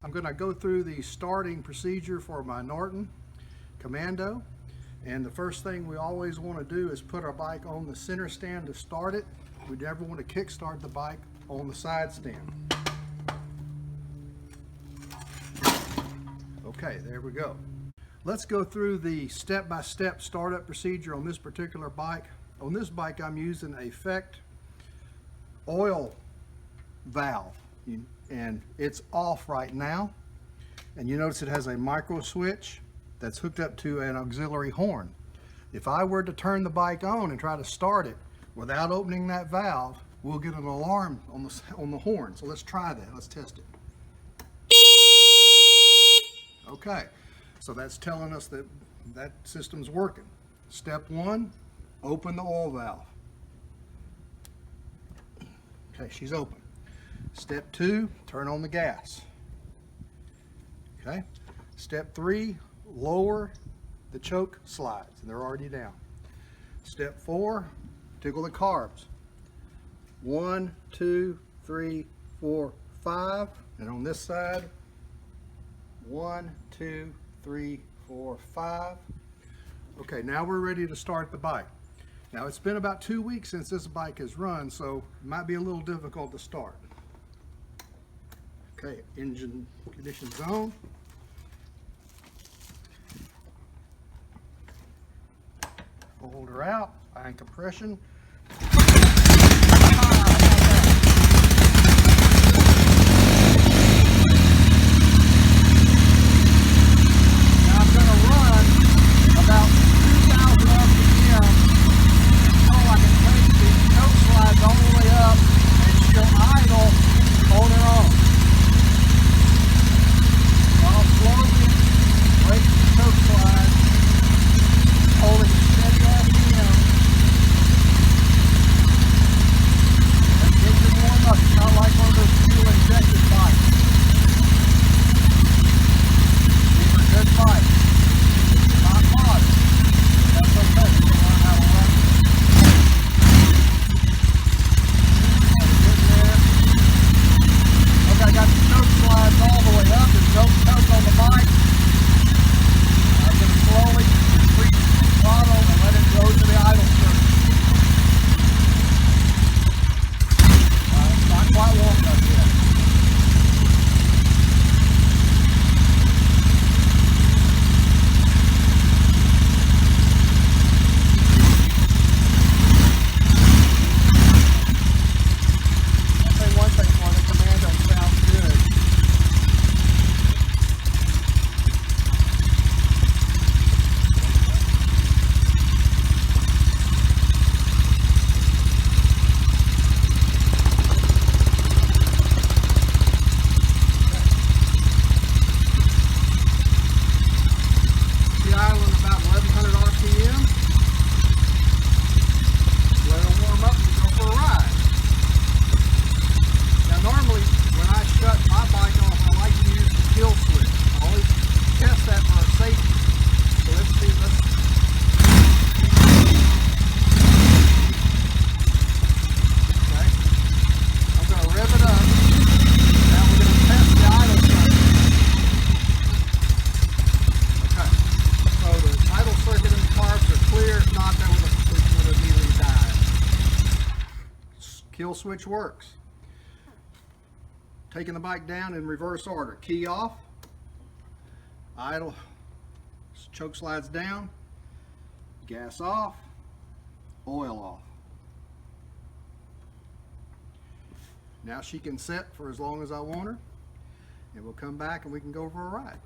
I'm going to go through the starting procedure for my Norton Commando. And the first thing we always want to do is put our bike on the center stand to start it. We never want to kick start the bike on the side stand. Okay, there we go. Let's go through the step-by-step startup procedure on this particular bike. On this bike, I'm using a Effect oil valve, and it's off right now. And you notice it has a micro switch that's hooked up to an auxiliary horn. If I were to turn the bike on and try to start it without opening that valve, we'll get an alarm on the horn. So let's try that. Let's test it. Okay, so that's telling us that that system's working. Step one, open the oil valve. Okay, she's open. Step two, turn on the gas. Okay. Step three, lower the choke slides, and they're already down. Step four, tickle the carbs. 1, 2, 3, 4, 5, and on this side, 1, 2, 3, 4, 5. Okay, now we're ready to start the bike. Now it's been about 2 weeks since this bike has run, so it might be a little difficult to start. Okay, engine conditions on. Hold her out, iron compression. Kill switch works. Taking the bike down in reverse order. Key off, idle, choke slides down, gas off, oil off. Now she can set for as long as I want her, and we'll come back and we can go for a ride.